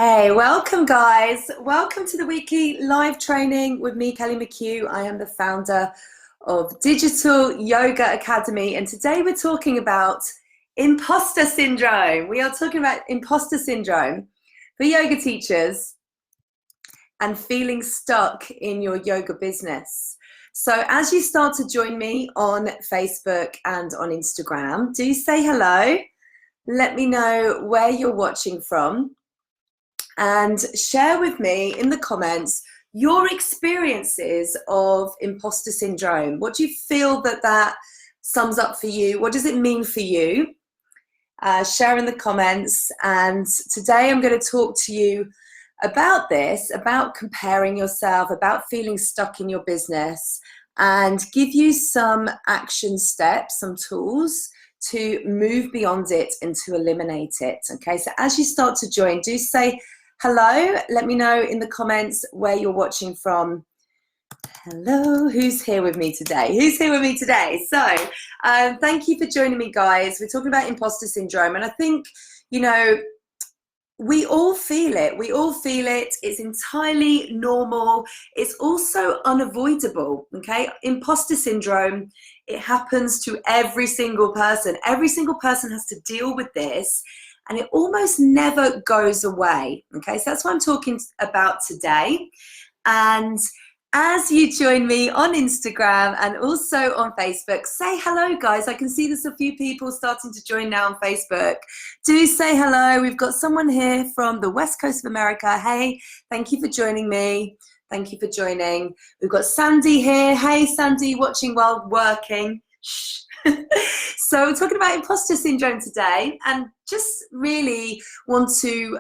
Hey, welcome guys. Welcome to the weekly live training with me, Kelly McHugh. I am the founder of Digital Yoga Academy, and today we're talking about imposter syndrome. We are talking about imposter syndrome for yoga teachers and feeling stuck in your yoga business. So as you start to join me on Facebook and on Instagram, do say hello. Let me know where you're watching from. And share with me in the comments your experiences of imposter syndrome. What do you feel that sums up for you? What does it mean for you? Share in the comments. And today I'm going to talk to you about this, about comparing yourself, about feeling stuck in your business, and give you some action steps, some tools to move beyond it and to eliminate it. Okay, so as you start to join, do say hello. Let me know in the comments where you're watching from. Hello, who's here with me today? Who's here with me today? So thank you for joining me, guys. We're talking about imposter syndrome, and I think, you know, we all feel it. We all feel it. It's entirely normal. It's also unavoidable, okay? Imposter syndrome, it happens to every single person. Every single person has to deal with this, and it almost never goes away, okay? So that's what I'm talking about today. And as you join me on Instagram and also on Facebook, say hello, guys. I can see there's a few people starting to join now on Facebook. Do say hello. We've got someone here from the West Coast of America. Hey, thank you for joining me. Thank you for joining. We've got Sandy here. Hey, Sandy, watching while working. Shh. So we're talking about imposter syndrome today, and just really want to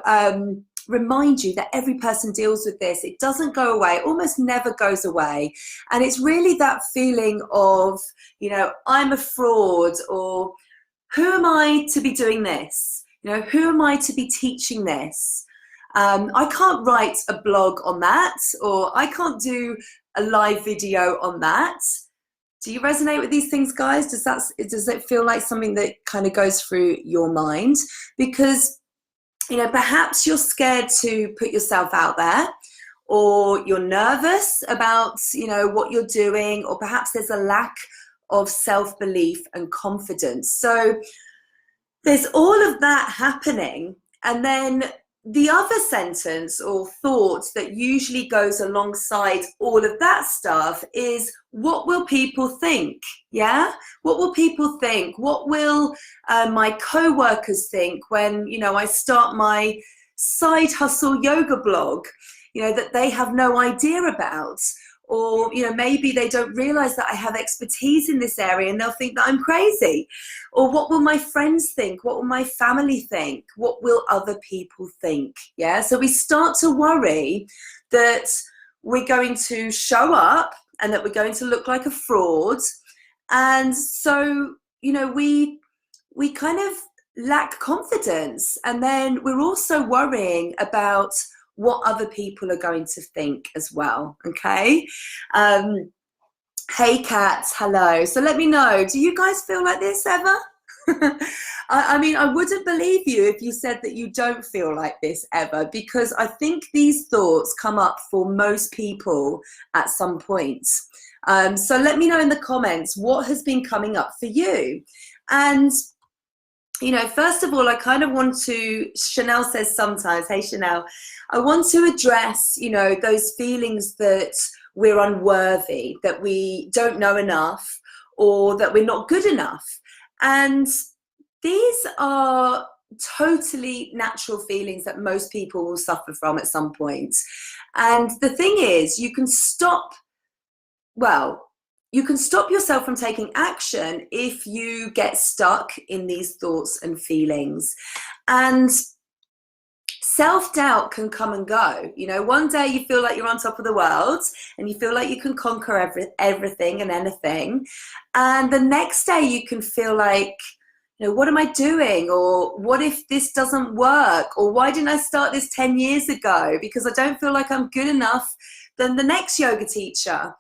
remind you that every person deals with this. It doesn't go away, it almost never goes away. And it's really that feeling of, you know, I'm a fraud, or who am I to be doing this? You know, who am I to be teaching this? I can't write a blog on that, or I can't do a live video on that. Do you resonate with these things, guys? Does it feel like something that kind of goes through your mind? Because, you know, perhaps you're scared to put yourself out there, or you're nervous about, you know, what you're doing, or perhaps there's a lack of self-belief and confidence. So there's all of that happening. And then the other sentence or thought that usually goes alongside all of that stuff is, what will people think? Yeah, what will people think? What will my co-workers think when, you know, I start my side hustle yoga blog, you know, that they have no idea about? Or, you know, maybe they don't realize that I have expertise in this area and they'll think that I'm crazy. Or what will my friends think? What will my family think? What will other people think? Yeah, so we start to worry that we're going to show up and that we're going to look like a fraud. And so, you know, we kind of lack confidence. And then we're also worrying about what other people are going to think as well, okay? Hey, cats, hello. So let me know, do you guys feel like this ever? I mean, I wouldn't believe you if you said that you don't feel like this ever, because I think these thoughts come up for most people at some point. So let me know in the comments what has been coming up for you. And, you know, first of all, I kind of want to, Chanel says sometimes, hey Chanel, I want to address, you know, those feelings that we're unworthy, that we don't know enough, or that we're not good enough. And these are totally natural feelings that most people will suffer from at some point. And the thing is, you can stop yourself from taking action if you get stuck in these thoughts and feelings. And self-doubt can come and go. You know, one day you feel like you're on top of the world and you feel like you can conquer everything and anything. And the next day you can feel like, you know, what am I doing? Or what if this doesn't work? Or why didn't I start this 10 years ago? Because I don't feel like I'm good enough than the next yoga teacher.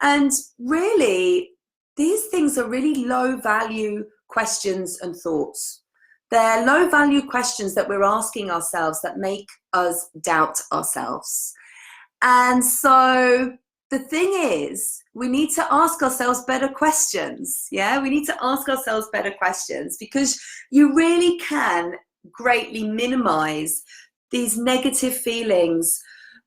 And really, these things are really low value questions and thoughts. They're low value questions that we're asking ourselves that make us doubt ourselves. And so the thing is, we need to ask ourselves better questions. Yeah, we need to ask ourselves better questions, because you really can greatly minimize these negative feelings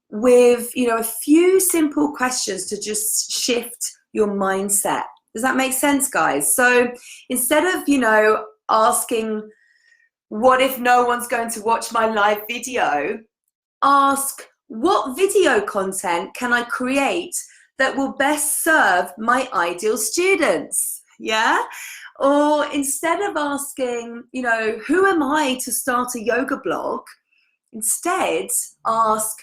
with, you know, a few simple questions to just shift your mindset. Does that make sense, guys? So instead of, you know, asking, what if no one's going to watch my live video? Ask, what video content can I create that will best serve my ideal students? Yeah? Or instead of asking, you know, who am I to start a yoga blog? Instead, ask,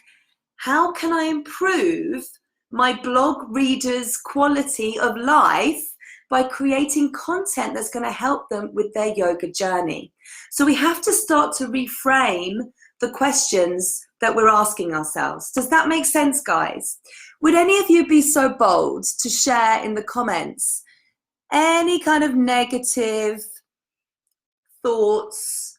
how can I improve my blog readers' quality of life by creating content that's going to help them with their yoga journey? So we have to start to reframe the questions that we're asking ourselves. Does that make sense, guys? Would any of you be so bold to share in the comments any kind of negative thoughts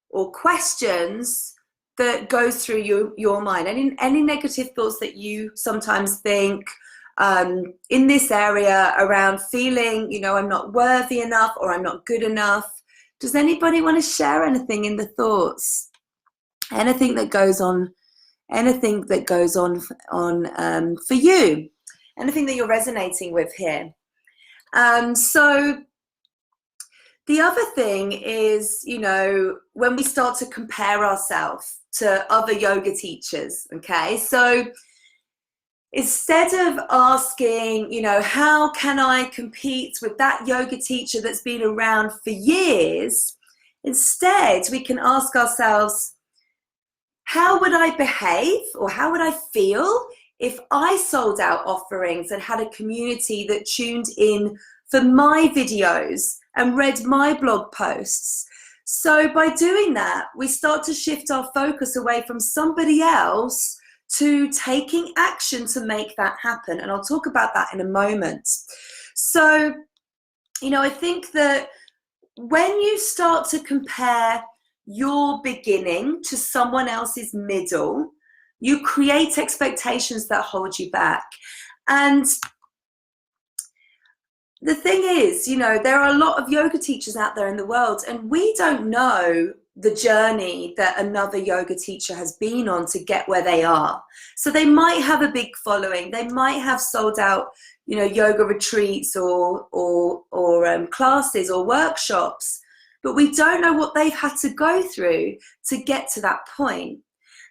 or questions that goes through your mind? Any negative thoughts that you sometimes think in this area around feeling, you know, I'm not worthy enough or I'm not good enough? Does anybody want to share anything in the thoughts? Anything that goes on for you? Anything that you're resonating with here? So the other thing is, you know, when we start to compare ourselves to other yoga teachers, okay? So instead of asking, you know, how can I compete with that yoga teacher that's been around for years? Instead, we can ask ourselves, how would I behave or how would I feel if I sold out offerings and had a community that tuned in for my videos and read my blog posts? So by doing that, we start to shift our focus away from somebody else to taking action to make that happen. And I'll talk about that in a moment. So, you know, I think that when you start to compare your beginning to someone else's middle, you create expectations that hold you back. And the thing is, you know, there are a lot of yoga teachers out there in the world, and we don't know the journey that another yoga teacher has been on to get where they are. So they might have a big following, they might have sold out, you know, yoga retreats or classes or workshops, but we don't know what they've had to go through to get to that point.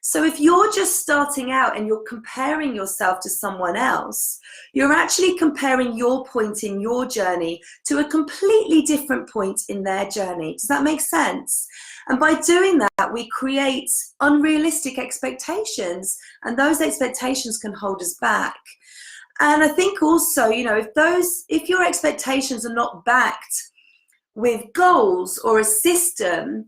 So if you're just starting out and you're comparing yourself to someone else, you're actually comparing your point in your journey to a completely different point in their journey. Does that make sense? And by doing that, we create unrealistic expectations, and those expectations can hold us back. And I think also, you know, if your expectations are not backed with goals or a system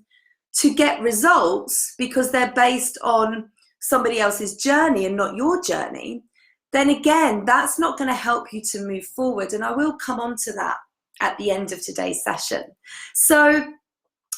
to get results because they're based on somebody else's journey and not your journey, then again, that's not going to help you to move forward. And I will come on to that at the end of today's session. So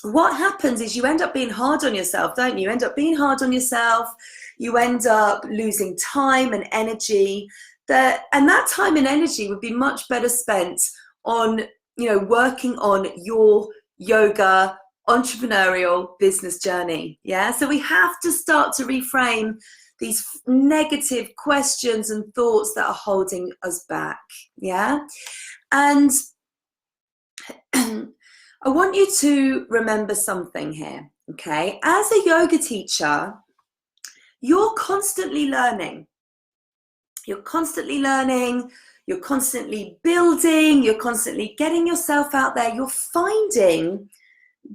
what happens is you end up being hard on yourself, don't you? You end up being hard on yourself. You end up losing time and energy. And that time and energy would be much better spent on, you know, working on your yoga entrepreneurial business journey. Yeah, so we have to start to reframe these negative questions and thoughts that are holding us back. Yeah, and I want you to remember something here. Okay, as a yoga teacher, you're constantly learning. You're constantly learning. You're constantly building. You're constantly getting yourself out there. You're finding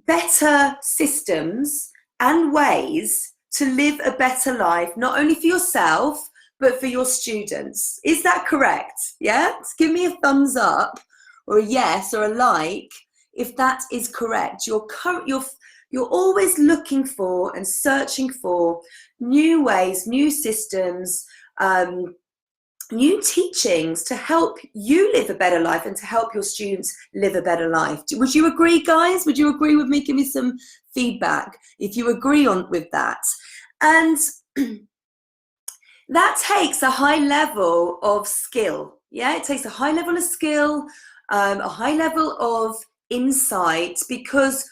better systems and ways to live a better life, not only for yourself, but for your students. Is that correct? Yeah? Give me a thumbs up or a yes or a like if that is correct. You're always looking for and searching for new ways, new systems, new teachings to help you live a better life and to help your students live a better life. Would you agree, guys? Would you agree with me? Give me some feedback if you agree with that. And that takes a high level of skill. Yeah, it takes a high level of skill, a high level of insight, because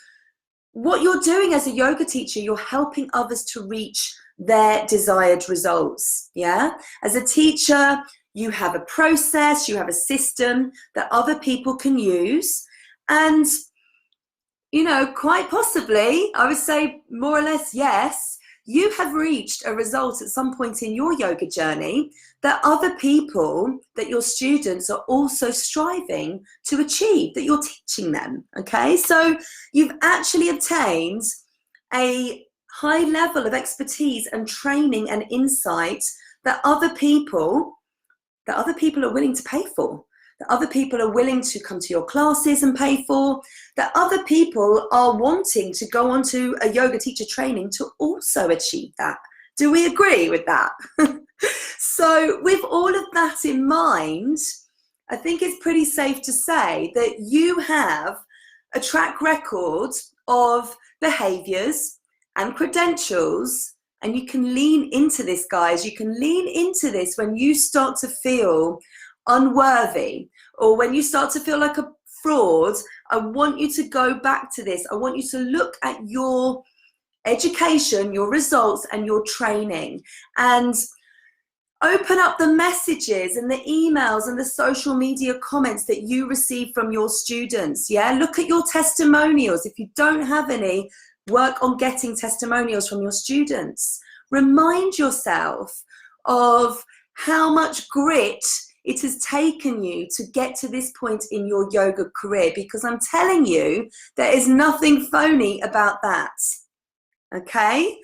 what you're doing as a yoga teacher, you're helping others to reach their desired results. Yeah, as a teacher, you have a process, you have a system that other people can use, and quite possibly, I would say more or less yes, you have reached a result at some point in your yoga journey that other people, that your students are also striving to achieve, that you're teaching them. Okay, so you've actually obtained a high level of expertise and training and insight that other people are willing to pay for, that other people are willing to come to your classes and pay for, that other people are wanting to go on to a yoga teacher training to also achieve that. Do we agree with that? So with all of that in mind, I think it's pretty safe to say that you have a track record of behaviors and credentials, and you can lean into this, guys. You can lean into this when you start to feel unworthy, or when you start to feel like a fraud. I want you to go back to this. I want you to look at your education, your results, and your training, and open up the messages and the emails and the social media comments that you receive from your students. Yeah, look at your testimonials. If you don't have any, work on getting testimonials from your students. Remind yourself of how much grit it has taken you to get to this point in your yoga career, because I'm telling you, there is nothing phony about that. Okay?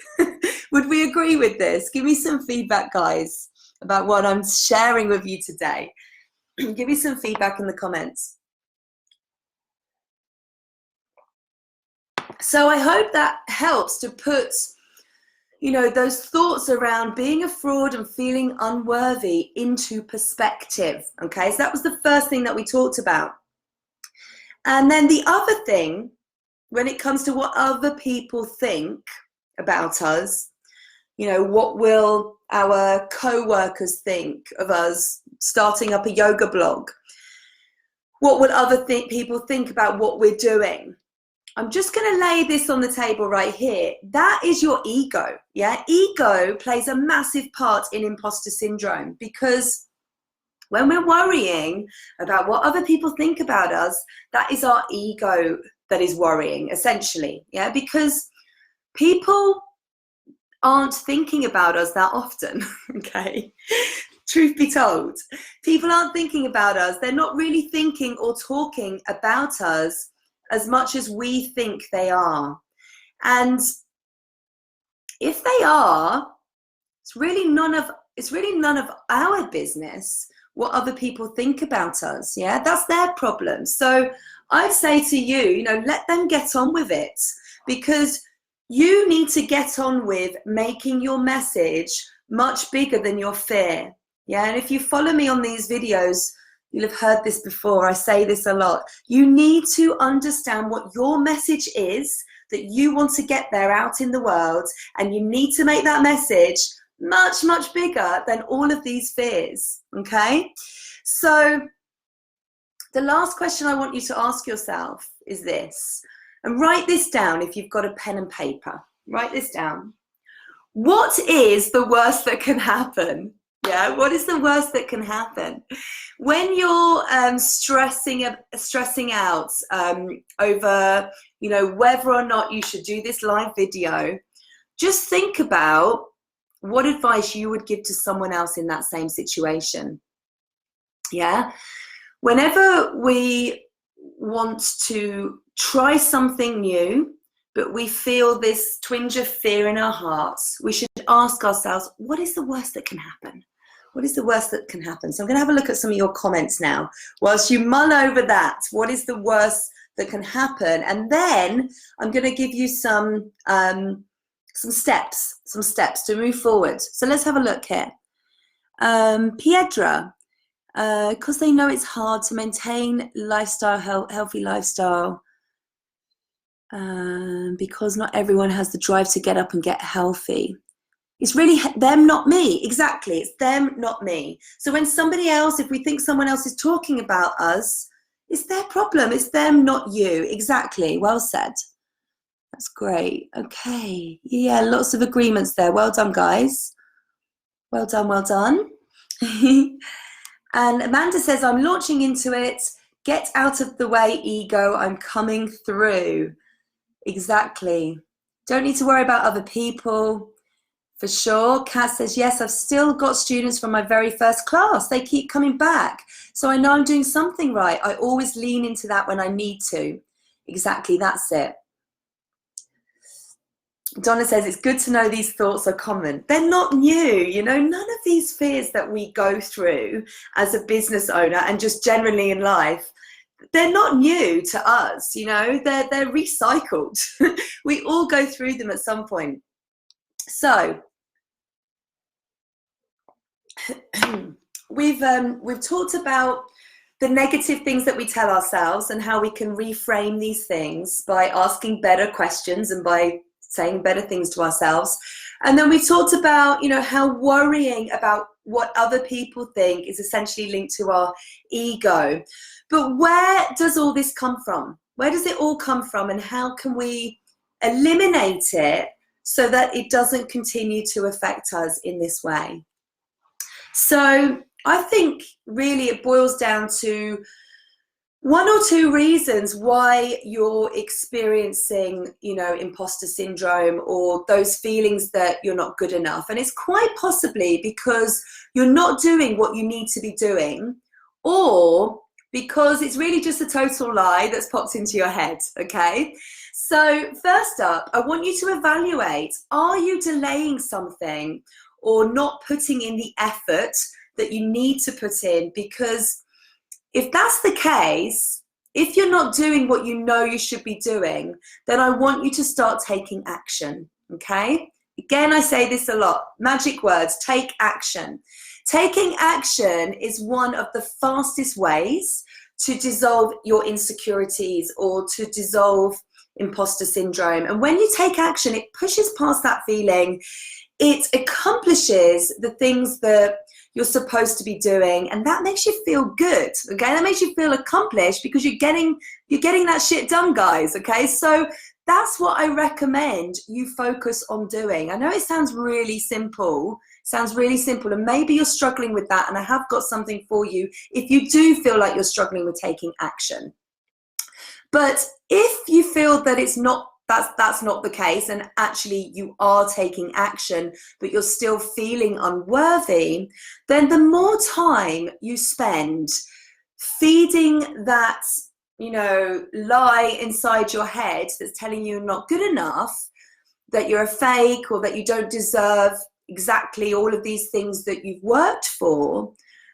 Would we agree with this? Give me some feedback, guys, about what I'm sharing with you today. Give me some feedback in the comments. So I hope that helps to put, those thoughts around being a fraud and feeling unworthy into perspective. Okay, so that was the first thing that we talked about. And then the other thing, when it comes to what other people think about us, what will our co-workers think of us starting up a yoga blog? What would other people think about what we're doing? I'm just going to lay this on the table right here. That is your ego. Yeah, ego plays a massive part in imposter syndrome, because when we're worrying about what other people think about us, that is our ego that is worrying, essentially. Yeah, because people aren't thinking about us that often. Okay, truth be told, people aren't thinking about us. They're not really thinking or talking about us as much as we think they are. And if they are, it's really none of our business what other people think about us. Yeah, that's their problem. So I'd say to you, let them get on with it, because you need to get on with making your message much bigger than your fear. Yeah, and if you follow me on these videos, you'll have heard this before. I say this a lot. You need to understand what your message is that you want to get there out in the world, and you need to make that message much, much bigger than all of these fears. Okay? So the last question I want you to ask yourself is this, and write this down if you've got a pen and paper. Write this down. What is the worst that can happen? Yeah, what is the worst that can happen? When you're stressing out over, whether or not you should do this live video, just think about what advice you would give to someone else in that same situation. Yeah, whenever we want to try something new, but we feel this twinge of fear in our hearts, we should ask ourselves, what is the worst that can happen? What is the worst that can happen? So I'm going to have a look at some of your comments now. Whilst you mull over that, what is the worst that can happen? And then I'm going to give you some steps to move forward. So let's have a look here. Piedra, because they know it's hard to maintain healthy lifestyle, because not everyone has the drive to get up and get healthy. It's really them, not me. Exactly, it's them, not me. So when somebody else, if we think someone else is talking about us, it's their problem. It's them, not you. Exactly, well said. That's great. Okay, yeah, lots of agreements there. Well done, guys. Well done, well done. And Amanda says, I'm launching into it. Get out of the way, ego. I'm coming through. Exactly. Don't need to worry about other people. For sure. Kat says, yes, I've still got students from my very first class. They keep coming back. So I know I'm doing something right. I always lean into that when I need to. Exactly, that's it. Donna says, it's good to know these thoughts are common. They're not new, you know, none of these fears that we go through as a business owner and just generally in life, they're not new to us, you know, they're recycled. We all go through them at some point. So we've talked about the negative things that we tell ourselves and how we can reframe these things by asking better questions and by saying better things to ourselves. And then we talked about, you know, how worrying about what other people think is essentially linked to our ego. But where does all this come from? Where does it all come from, and how can we eliminate it so that it doesn't continue to affect us in this way? So I think really it boils down to one or two reasons why you're experiencing, you know, imposter syndrome or those feelings that you're not good enough. And it's quite possibly because you're not doing what you need to be doing, or because it's really just a total lie that's popped into your head, okay? So first up, I want you to evaluate, are you delaying something or not putting in the effort that you need to put in? Because if that's the case, if you're not doing what you know you should be doing, then I want you to start taking action, okay? Again, I say this a lot, magic words, take action. Taking action is one of the fastest ways to dissolve your insecurities or to dissolve imposter syndrome. And when you take action, it pushes past that feeling. It accomplishes the things that you're supposed to be doing, and that makes you feel good, okay? That makes you feel accomplished because you're getting that shit done, guys, okay? So that's what I recommend you focus on doing. I know it sounds really simple, and maybe you're struggling with that, and I have got something for you if you do feel like you're struggling with taking action. But if you feel that that's not the case, and actually you are taking action, but you're still feeling unworthy, then the more time you spend feeding that, you know, lie inside your head that's telling you you're not good enough, that you're a fake, or that you don't deserve exactly all of these things that you've worked for,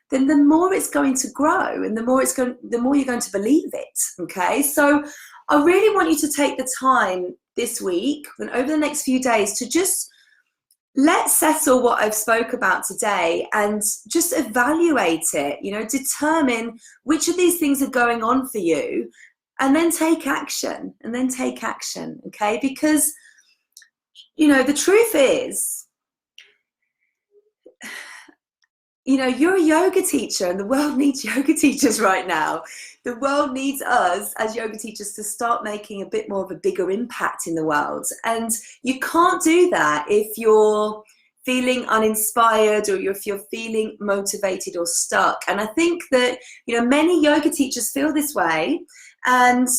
then the more it's going to grow, and the more you're going to believe it, okay? So I really want you to take the time this week and over the next few days to just let settle what I've spoke about today and just evaluate it, you know, determine which of these things are going on for you, and then take action, okay? Because, you know, the truth is, you know, you're a yoga teacher and the world needs yoga teachers right now. The world needs us as yoga teachers to start making a bit more of a bigger impact in the world. And you can't do that if you're feeling uninspired, or if you're feeling motivated or stuck. And I think that, you know, many yoga teachers feel this way, and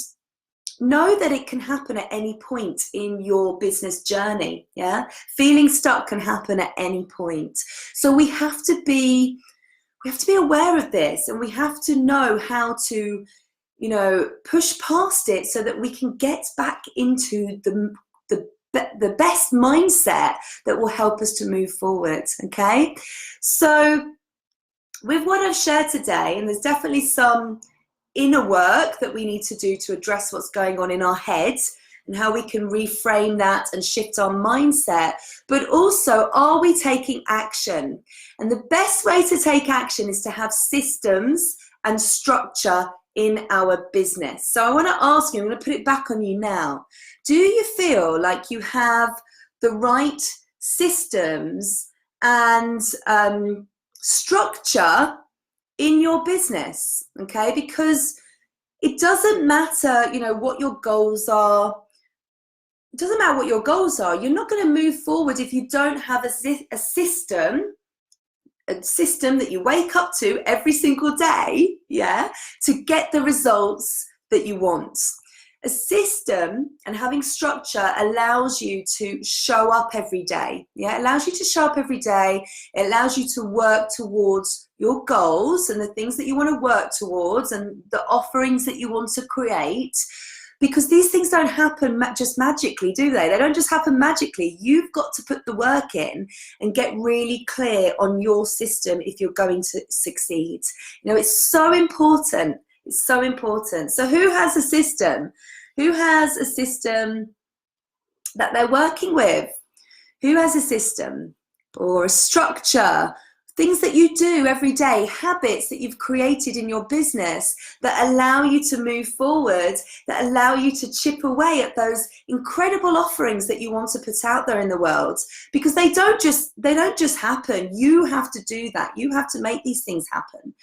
know that it can happen at any point in your business journey, yeah? Feeling stuck can happen at any point. So we have to be aware of this, and we have to know how to, you know, push past it so that we can get back into the best mindset that will help us to move forward, okay? So with what I've shared today, and there's definitely some inner work that we need to do to address what's going on in our head and how we can reframe that and shift our mindset, but also, are we taking action? And the best way to take action is to have systems and structure in our business. So I want to ask you, I'm going to put it back on you now. Do you feel like you have the right systems and structure in your business? Okay, because it doesn't matter, you know, what your goals are. It doesn't matter what your goals are. You're not going to move forward if you don't have a system that you wake up to every single day, yeah, to get the results that you want. A system and having structure allows you to show up every day. Yeah, it allows you to show up every day. It allows you to work towards your goals and the things that you want to work towards and the offerings that you want to create. Because these things don't happen just magically, do they? They don't just happen magically. You've got to put the work in and get really clear on your system if you're going to succeed. You know, it's so important. It's so important. So who has a system? Who has a system that they're working with? Who has a system or a structure? Things that you do every day, habits that you've created in your business that allow you to move forward, that allow you to chip away at those incredible offerings that you want to put out there in the world. Because they don't just happen. You have to do that. You have to make these things happen.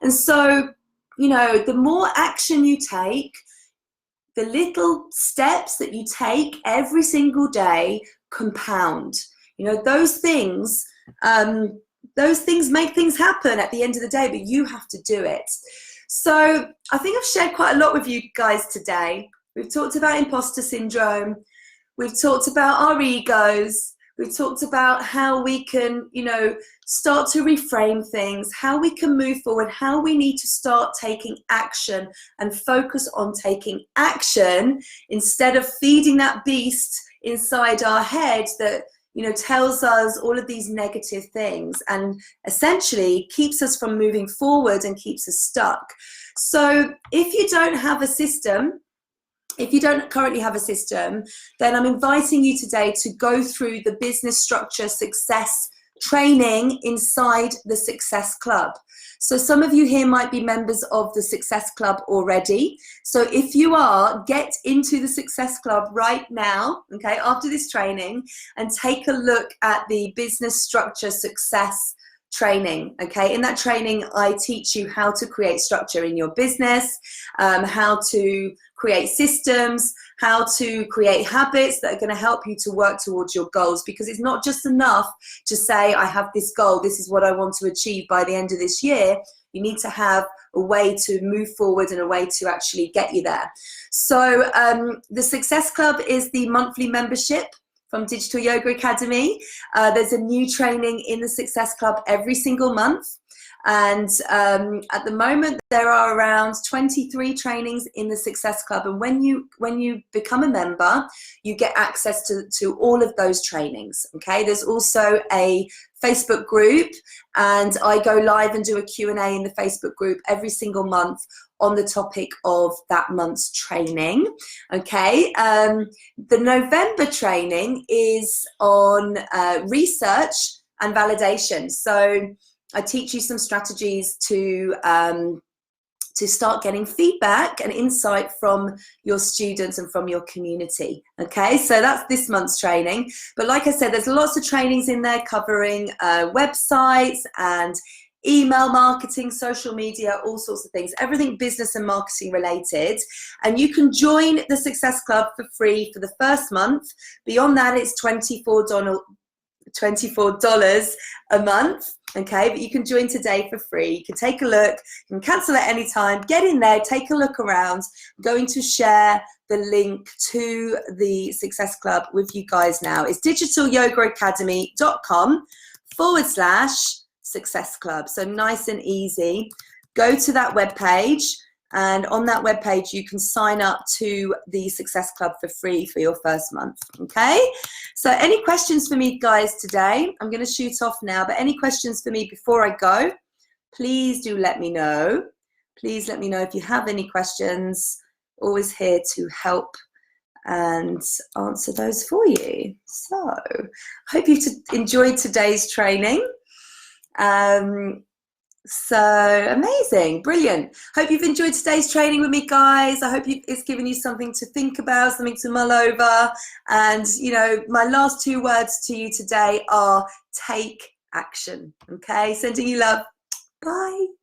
And so, you know, the more action you take, the little steps that you take every single day compound. You know, those things make things happen at the end of the day, but you have to do it. So I think I've shared quite a lot with you guys today. We've talked about imposter syndrome. We've talked about our egos. We've talked about how we can, you know, start to reframe things, how we can move forward, how we need to start taking action and focus on taking action instead of feeding that beast inside our head that, you know, tells us all of these negative things and essentially keeps us from moving forward and keeps us stuck. So if you don't have a system, if you don't currently have a system, then I'm inviting you today to go through the business structure success training inside the Success Club. So some of you here might be members of the Success Club already. So if you are, get into the Success Club right now, okay, after this training, and take a look at the business structure success training. Okay, in that training I teach you how to create structure in your business, how to create systems, how to create habits that are going to help you to work towards your goals, because it's not just enough to say I have this goal, this is what I want to achieve by the end of this year. You need to have a way to move forward and a way to actually get you there. So the Success Club is the monthly membership from Digital Yoga Academy. There's a new training in the Success Club every single month. And at the moment, there are around 23 trainings in the Success Club. And when you become a member, you get access to all of those trainings. Okay, there's also a Facebook group, and I go live and do a Q&A in the Facebook group every single month on the topic of that month's training. Okay, the November training is on research and validation. So I teach you some strategies to start getting feedback and insight from your students and from your community. Okay, so that's this month's training. But like I said, there's lots of trainings in there covering websites and email marketing, social media, all sorts of things, everything business and marketing related. And you can join the Success Club for free for the first month. Beyond that, it's $24 a month. Okay, but you can join today for free. You can take a look, you can cancel at any time, get in there, take a look around. I'm going to share the link to the Success Club with you guys now. It's digitalyogaacademy.com/Success Club. So nice and easy. Go to that webpage, and on that webpage you can sign up to the Success Club for free for your first month. Okay, so any questions for me guys today? I'm going to shoot off now, but any questions for me before I go, please do let me know. Please let me know if you have any questions. Always here to help and answer those for you. So I hope you've enjoyed today's training. So amazing, brilliant. Hope you've enjoyed today's training with me, guys. I hope it's given you something to think about, something to mull over. And, you know, my last 2 words to you today are take action. Okay, sending you love. Bye.